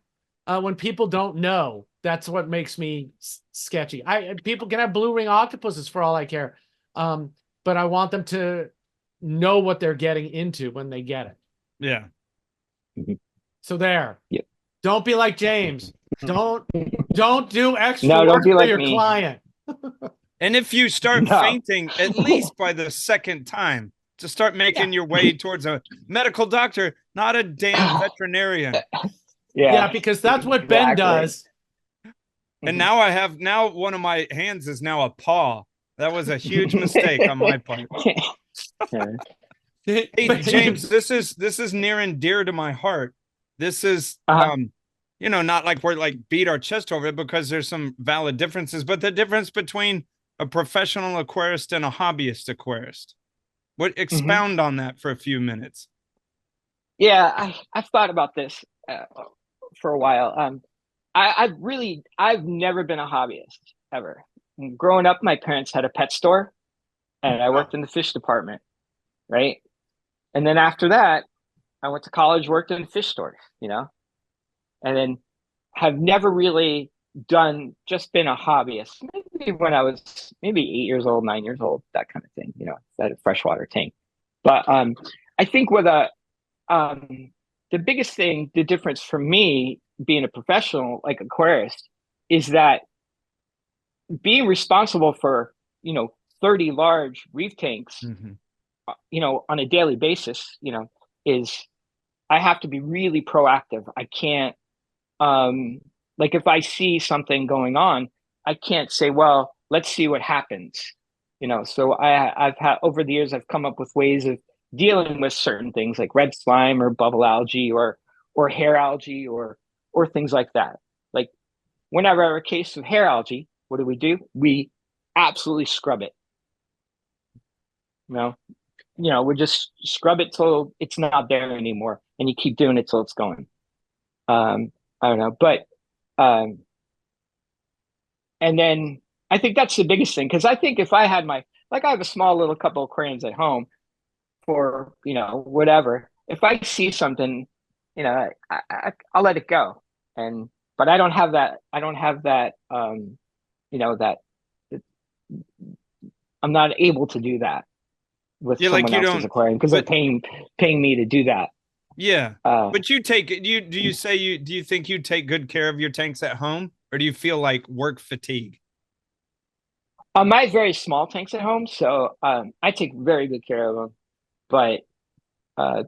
When people don't know, that's what makes me sketchy. People can have blue ring octopuses for all I care. But I want them to know what they're getting into when they get it. Yeah. So there. Yep. Don't be like James. Don't do extra don't work be for like your me. client. And if you start fainting, at least by the second time, to start making your way towards a medical doctor, not a damn veterinarian. Yeah, because that's what Ben does. And now one of my hands is now a paw. That was a huge mistake on my part. Hey, James, this is near and dear to my heart. This is not like we're like beat our chest over it because there's some valid differences, but the difference between a professional aquarist and a hobbyist aquarist. Expound on that for a few minutes. Yeah, I've thought about this for a while. I've never been a hobbyist ever. Growing up, my parents had a pet store and I worked in the fish department, right? And then after that, I went to college, worked in fish stores, and then have never really been a hobbyist. Maybe when I was 8 years old, 9 years old, that kind of thing, that a freshwater tank. But I think with the biggest thing, the difference for me being a professional like aquarist is that being responsible for 30 large reef tanks on a daily basis is I have to be really proactive. I can't like if I see something going on, I can't say, well, let's see what happens. So I've had over the years I've come up with ways of dealing with certain things like red slime or bubble algae or hair algae or things like that. Like whenever I have a case of hair algae, what do? We absolutely scrub it. We just scrub it till it's not there anymore, and you keep doing it till it's going. I don't know, but and then I think that's the biggest thing because I think if I had I have a small little couple of aquariums at home for whatever. If I see something, I'll let it go, but I don't have that. That I'm not able to do that with someone else's aquarium because they're paying me to do that. Yeah, but you take it. Do you think you take good care of your tanks at home, or do you feel like work fatigue? I have very small tanks at home, so I take very good care of them. But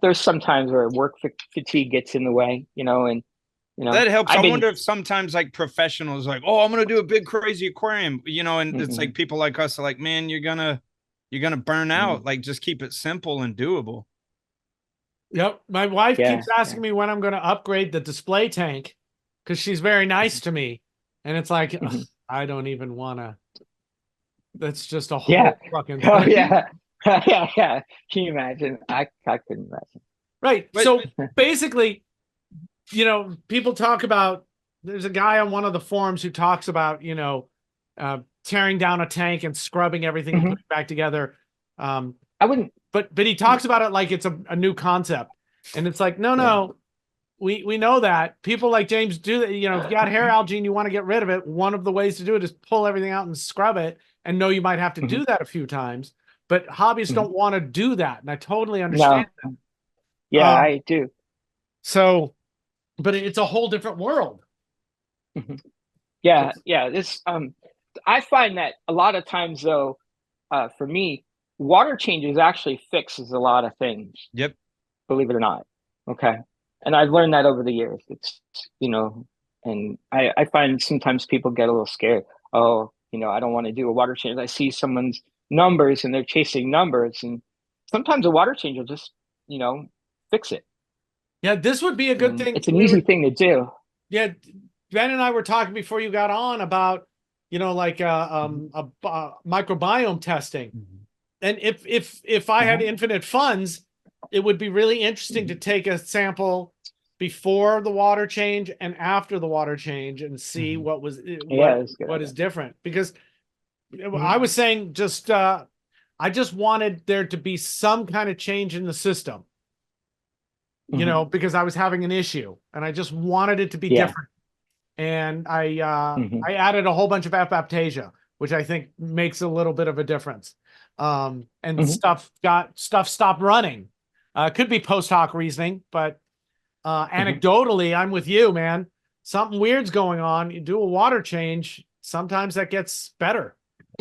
there's some times where work fatigue gets in the way, and that helps. I wonder if sometimes like professionals like, oh, I'm gonna do a big crazy aquarium, and it's like people like us are like, man, you're gonna burn out. Like just keep it simple and doable. Yep. My wife keeps asking me when I'm going to upgrade the display tank. because she's very nice to me. And it's like, ugh, I don't even want to. That's just a whole fucking thing. Oh, yeah. Yeah. Can you imagine? I couldn't imagine. Right. So basically, you know, people talk about, there's a guy on one of the forums who talks about, you know, tearing down a tank and scrubbing everything and putting it back together. I wouldn't. But he talks about it like it's a new concept. And it's like, no, we know that. People like James do that. You know, if you got hair algae and you want to get rid of it, one of the ways to do it is pull everything out and scrub it. And know you might have to do that a few times. But hobbyists don't want to do that. And I totally understand that. Yeah, I do. So, but it's a whole different world. Yeah. This I find that a lot of times though, for me, water changes actually fixes a lot of things. Yep. Believe it or not. Okay. And I've learned that over the years. It's, you know, and I find sometimes people get a little scared. Oh, you know, I don't want to do a water change. I see someone's numbers and they're chasing numbers, and sometimes a water change will just, you know, fix it. Yeah, this would be a good thing. It's an easy thing to do. Yeah, Ben and I were talking before you got on about, you know, like microbiome testing. And if I had infinite funds, it would be really interesting to take a sample before the water change and after the water change and see what is different. Because I was saying just I just wanted there to be some kind of change in the system. You know, because I was having an issue and I just wanted it to be different. And I added a whole bunch of apaptasia, which I think makes a little bit of a difference. And stuff stopped running. Could be post hoc reasoning, but anecdotally, I'm with you, man. Something weird's going on. You do a water change, sometimes that gets better.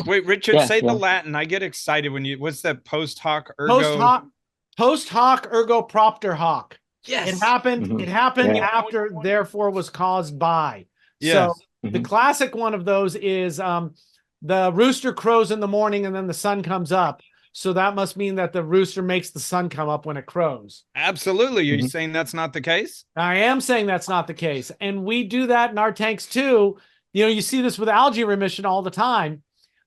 Wait, Richard, say the Latin. I get excited when you. What's that? Post hoc ergo. Post hoc ergo propter hoc. Yes. It happened. It happened after, therefore was caused by. Yes. So the classic one of those is the rooster crows in the morning and then the sun comes up. So that must mean that the rooster makes the sun come up when it crows. Absolutely. Are you saying that's not the case? I am saying that's not the case. And we do that in our tanks too. You know, you see this with algae remission all the time.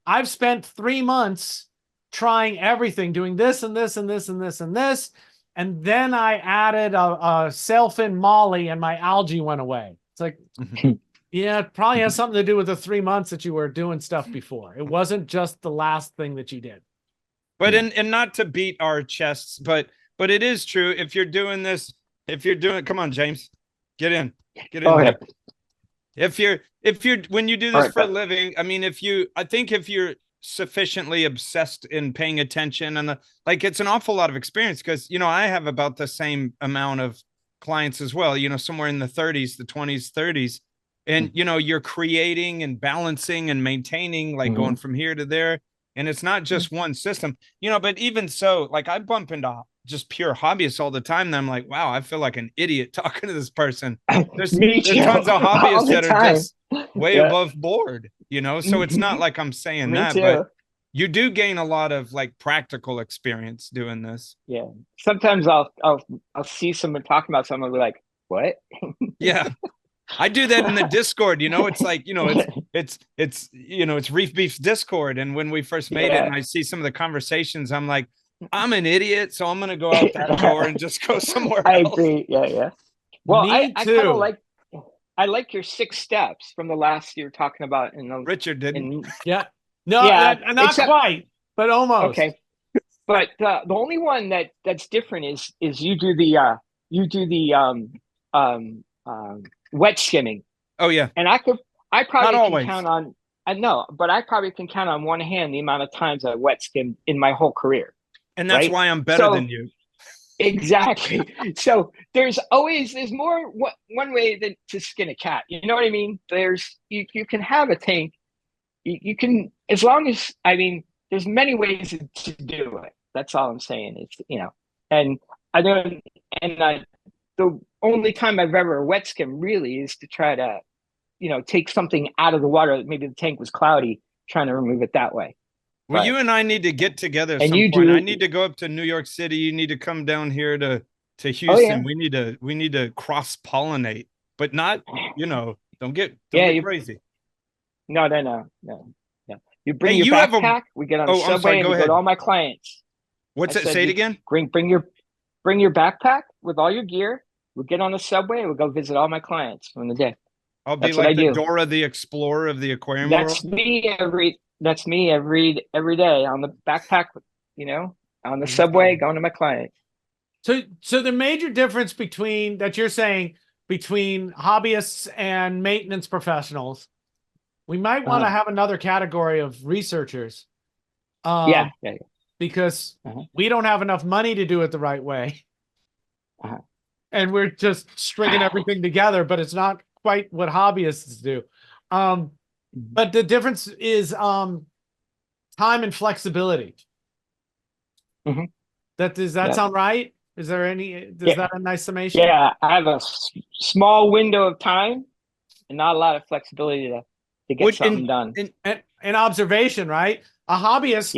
I've spent 3 months trying everything, doing this and this and this and this and this. And then I added a sailfin molly and my algae went away. It's like, yeah, it probably has something to do with the 3 months that you were doing stuff before. It wasn't just the last thing that you did. But and not to beat our chests, but it is true. If you're doing this, come on, James, get in. If you're when you do this for a living, I mean, I think if you're sufficiently obsessed in paying attention and like, it's an awful lot of experience, because, you know, I have about the same amount of clients as well, you know, somewhere in the 30s, the 20s, 30s. And, you know, you're creating and balancing and maintaining, like going from here to there. And it's not just one system, you know, but even so, like I bump into just pure hobbyists all the time. And I'm like, wow, I feel like an idiot talking to this person. There's tons of hobbyists that are just way above board, you know? So it's not like I'm saying that, but you do gain a lot of like practical experience doing this. Yeah. Sometimes I'll see someone talking about something, I'll be like, what? Yeah. I do that in the Discord, you know, it's like, you know, it's you know, it's Reef Beef's Discord. And when we first made it and I see some of the conversations, I'm like, I'm an idiot, so I'm going to go out that door and just go somewhere else. I agree. Yeah. Well, I kind of I like your 6 steps from the last you were talking about. Richard didn't. Not quite, but almost. Okay. But the only one that's different is you do the wet skimming. Oh yeah. And I probably can count on, I know, but I probably can count on one hand the amount of times I wet skimmed in my whole career. And that's why I'm better than you. Exactly. So there's more one way to skin a cat. You know what I mean? You can have a tank. You can, as long as, I mean, there's many ways to do it. That's all I'm saying. It's, you know, and I don't, and the only time I've ever wet skimmed really is to try to, you know, take something out of the water. Maybe the tank was cloudy, trying to remove it that way. Well, you and I need to get together at some point. I need to go up to New York City. You need to come down here to Houston. Oh, yeah. We need to cross-pollinate but not, don't get crazy. No. You bring your backpack. We get on the subway and we go to all my clients. What's it? Say it again. Bring your backpack with all your gear. We'll get on the subway and we'll go visit all my clients from the day. I'll be like the Dora the Explorer of the aquarium world. That's me every day on the backpack, on the subway, going to my clients. So the major difference between hobbyists and maintenance professionals, we might want to have another category of researchers. Because we don't have enough money to do it the right way. And we're just stringing everything together, but it's not quite what hobbyists do. But the difference is time and flexibility. Does that sound right? Is there that a nice summation? Yeah, I have a small window of time and not a lot of flexibility to get something done. An observation, right? A hobbyist.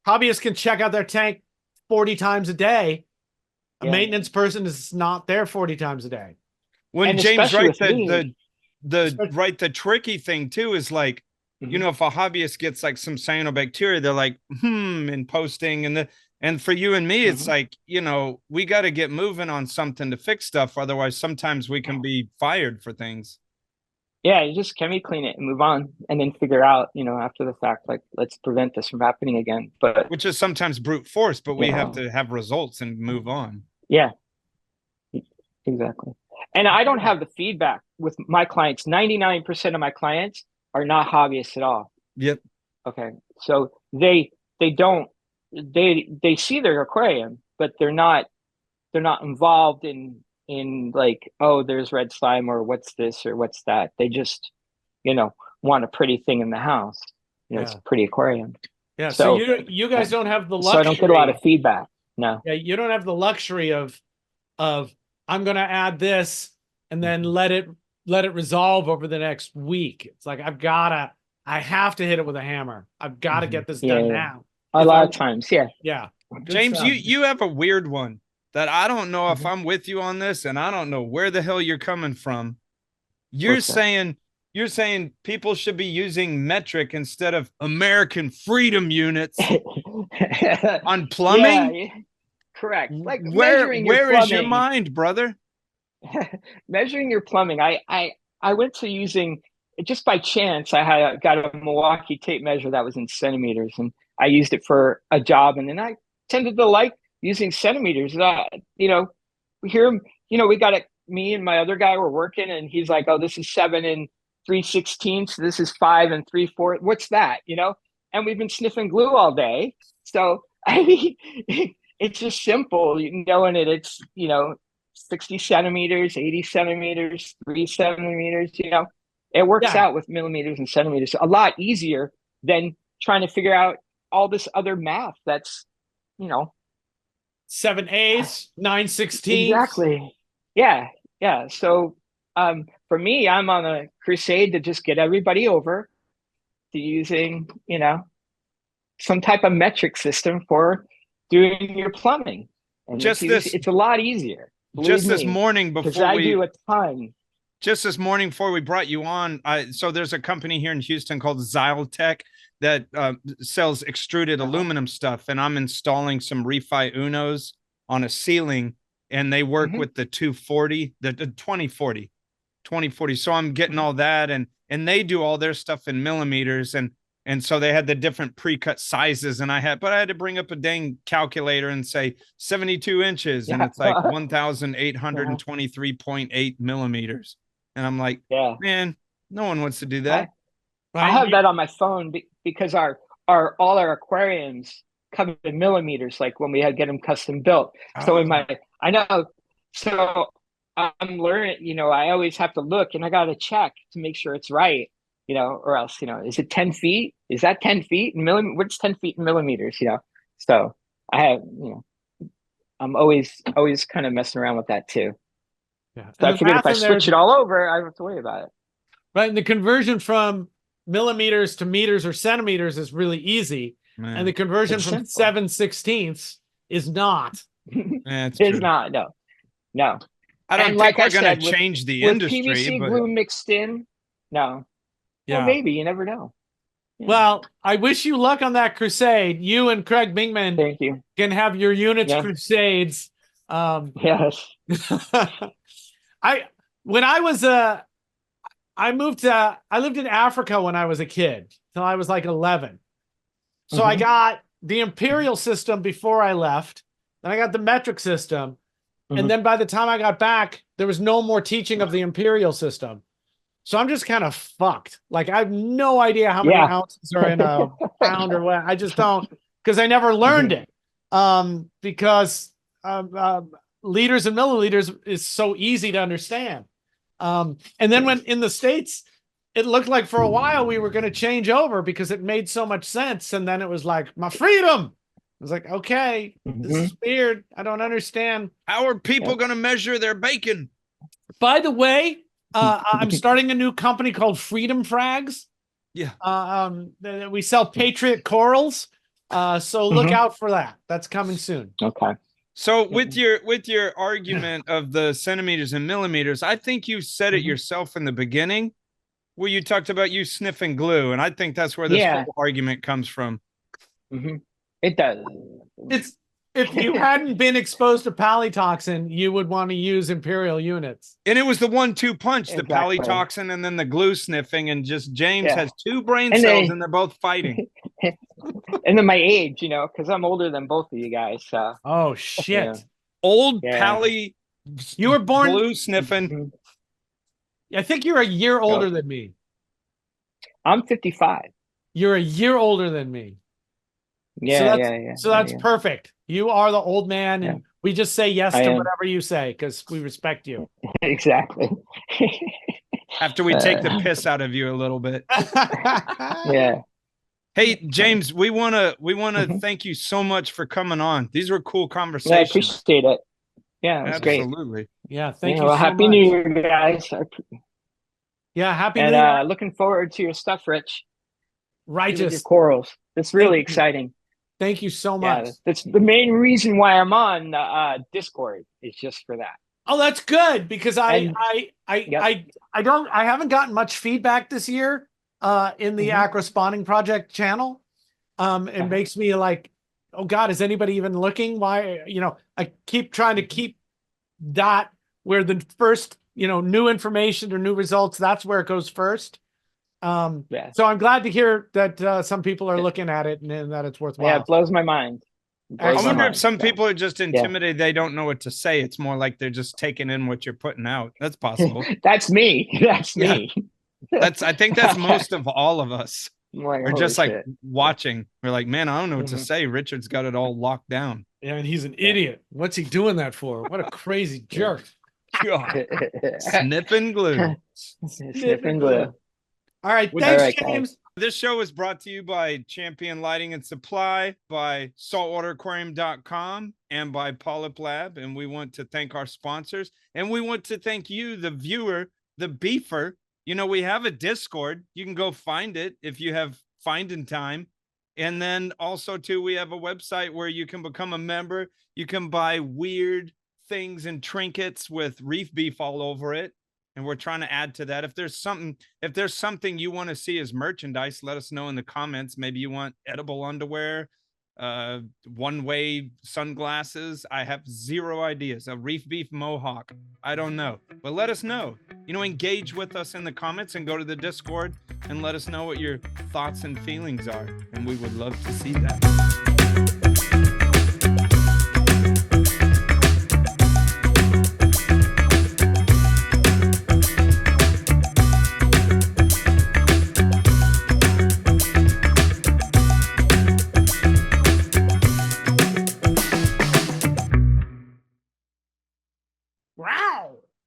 Hobbyists can check out their tank 40 times a day. A maintenance person is not there 40 times a day. When James writes the tricky thing too is like, if a hobbyist gets like some cyanobacteria, they're like, and posting and for you and me, it's like, we got to get moving on something to fix stuff. Otherwise, sometimes we can be fired for things. Yeah, you just chemically clean it and move on and then figure out, after the fact, like, let's prevent this from happening again. But which is sometimes brute force, but we have to have results and move on. Yeah, exactly. And I don't have the feedback with my clients. 99% of my clients are not hobbyists at all. Yep. Okay. So they see their aquarium, but they're not involved in like, oh, there's red slime or what's this or what's that. They just, want a pretty thing in the house. It's a pretty aquarium. Yeah. So you guys don't have the luxury. So I don't get a lot of feedback. No. Yeah. You don't have the luxury of I'm going to add this and then let it resolve over the next week. It's like, I have to hit it with a hammer. I've got to get this done now. A lot of times. Yeah. Yeah. James, you have a weird one that I don't know if I'm with you on this, and I don't know where the hell you're coming from. You're saying people should be using metric instead of American freedom units on plumbing. Yeah, correct. Like where is your mind, brother? Measuring your plumbing. I went to using, just by chance, I got a Milwaukee tape measure that was in centimeters, and I used it for a job, and then I tended to like using centimeters. We got it. Me and my other guy were working, and he's like, "Oh, this is 7 3/16. This is 5 3/4. What's that?" And we've been sniffing glue all day. So I mean, it's just simple, knowing it. It's 60 centimeters, 80 centimeters, 3 centimeters. It works out with millimeters and centimeters a lot easier than trying to figure out all this other math. That's 7/8, 9/16. Exactly. Yeah. So for me, I'm on a crusade to just get everybody over to using, some type of metric system for doing your plumbing. And it's a lot easier. Just this morning before I do a ton. Just this morning before we brought you on, so there's a company here in Houston called Xyltech that sells extruded aluminum stuff, and I'm installing some Refi Unos on a ceiling, and they work with the 240, the 2040. So I'm getting all that, and they do all their stuff in millimeters, and so they had the different pre-cut sizes, and I had to bring up a dang calculator and say 72 inches, and it's like 1,823.8 millimeters. And I'm like, man, no one wants to do that. I have that on my phone because all our aquariums come in millimeters, like when we had get them custom built. So I know. So I'm learning, I always have to look, and I got to check to make sure it's right, or else, is it 10 feet? Is that 10 feet in millimeters? What's 10 feet in millimeters? So I have, I'm always kind of messing around with that too. Yeah. So I figured if I switch it all over, I don't have to worry about it. Right. And the conversion from millimeters to meters or centimeters is really easy. Man, and the conversion from 7/16 is not. It's not. No. I don't And think like I we're going said, to change the with industry, PVC but glue mixed in, no. Yeah. Well, maybe, you never know. Yeah. Well, I wish you luck on that crusade. You and Craig Bingman Thank you. can have your units Yeah. crusades. Yes. When I was I lived in Africa when I was a kid till I was like 11. So I got the imperial system before I left. Then I got the metric system. And then by the time I got back, there was no more teaching of the imperial system. So I'm just kind of fucked. Like I have no idea how many ounces are in a pound or what. I just don't, because I never learned it. Because liters and milliliters is so easy to understand. And then when in the States, it looked like for a while we were going to change over because it made so much sense. And then it was like, my freedom. I was like, okay, this is weird. I don't understand. How are people going to measure their bacon? By the way, I'm starting a new company called Freedom Frags. Yeah. We sell Patriot corals. So look out for that. That's coming soon. Okay. So with your argument of the centimeters and millimeters, I think you said it yourself in the beginning, where you talked about you sniffing glue, and I think that's where this whole argument comes from. It does. It's if you hadn't been exposed to Palytoxin, you would want to use imperial units. And it was the 1-2 punch, the Palytoxin and then the glue sniffing, and just James has 2 brain cells and they're both fighting. And then my age, you know, because I'm older than both of you guys. So. Oh shit! Yeah. Old Pally, you were born glue sniffing. I think you're a year older than me. I'm 55. You're a year older than me. Yeah, So that's perfect. You are the old man, and we just say yes to whatever you say because we respect you. Exactly. After we take the piss out of you a little bit. Yeah. Hey, James, we wanna thank you so much for coming on. These were cool conversations. Yeah, I appreciate it. Yeah, it was great. Absolutely. Yeah, thank you. Well, so happy much. New Year, guys. Yeah, happy New Year. And looking forward to your stuff, Rich. Righteous. Your corals. It's really exciting. Thank you so much. Yeah, that's the main reason why I'm on Discord. Is just for that. Oh, that's good because I haven't gotten much feedback this year in the Acro Spawning Project channel. It makes me like, oh God, is anybody even looking? Why, I keep trying to keep that where the first, new information or new results, that's where it goes first. So I'm glad to hear that some people are looking at it and that it's worthwhile. Yeah, it blows my mind. I wonder if some people are just intimidated. They don't know what to say. It's more like they're just taking in what you're putting out. That's possible. That's me. That's me. I think that's most of all of us. Like, we're just like watching. We're like, man, I don't know what to say. Richard's got it all locked down. Yeah, and he's an idiot. What's he doing that for? What a crazy jerk. Sniffing glue. Sniffing glue. All right, thanks, James. Guys. This show is brought to you by Champion Lighting and Supply, by saltwateraquarium.com, and by PolypLab. And we want to thank our sponsors. And we want to thank you, the viewer, the beefer. We have a Discord. You can go find it if you have finding time. And then also, too, we have a website where you can become a member. You can buy weird things and trinkets with Reef beef all over it. And we're trying to add to that. If there's something you want to see as merchandise, let us know in the comments. Maybe you want edible underwear, one-way sunglasses. I have zero ideas. A Reef beef mohawk. I don't know. But let us know. Engage with us in the comments and go to the Discord and let us know what your thoughts and feelings are. And we would love to see that.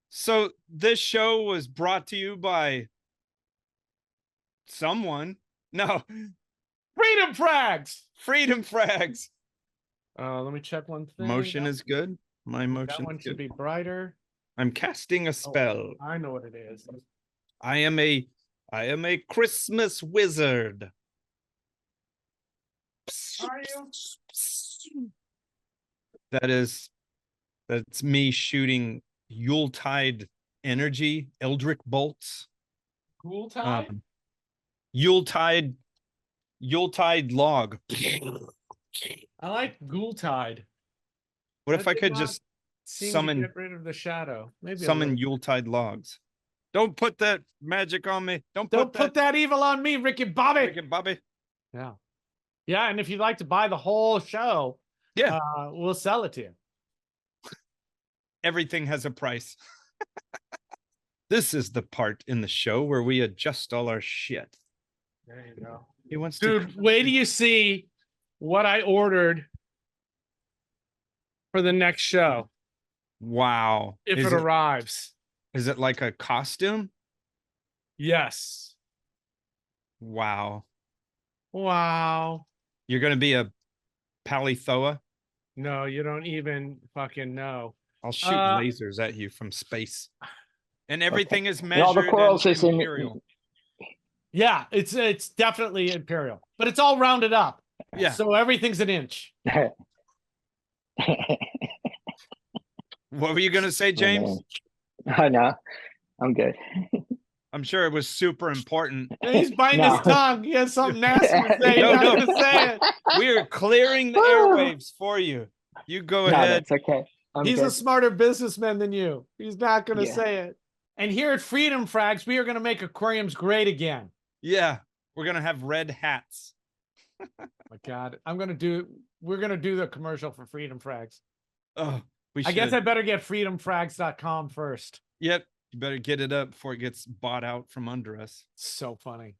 So this show was brought to you by someone. No. Freedom Frags. Freedom Frags. Let me check one thing. Motion is good. My motion. That one should be brighter. I'm casting a spell. Oh, I know what it is. I am a Christmas wizard. Are you? That's me shooting Yuletide energy, Eldritch bolts. Yuletide? Yuletide log. I like Ghoultide. What if I could just summon, get rid of the shadow? Maybe summon Yuletide logs? Don't put that magic on me. Don't put that evil on me, Ricky Bobby. Ricky Bobby. Yeah. Yeah, and if you'd like to buy the whole show, yeah, we'll sell it to you. Everything has a price. This is the part in the show where we adjust all our shit. There you go. He wants Dude, wait till you see what I ordered for the next show. Wow. If it arrives. Is it like a costume? Yes. Wow. Wow. You're going to be a Palythoa? No, you don't even fucking know. I'll shoot lasers at you from space. And everything is measured. All the corals is imperial. Yeah, it's definitely imperial, but it's all rounded up. Yeah. So everything's an inch. What were you going to say, James? Oh, no, I'm good. I'm sure it was super important. He's biting his tongue. He has something nasty to say. No. To say it. We are clearing the airwaves for you. You go ahead. That's okay. He's a smarter businessman than you. He's not going to say it. And here at Freedom Frags, we are going to make aquariums great again. Yeah, we're going to have red hats. My God, we're going to do the commercial for Freedom Frags. Oh, I guess I better get freedomfrags.com first. Yep. You better get it up before it gets bought out from under us. So funny.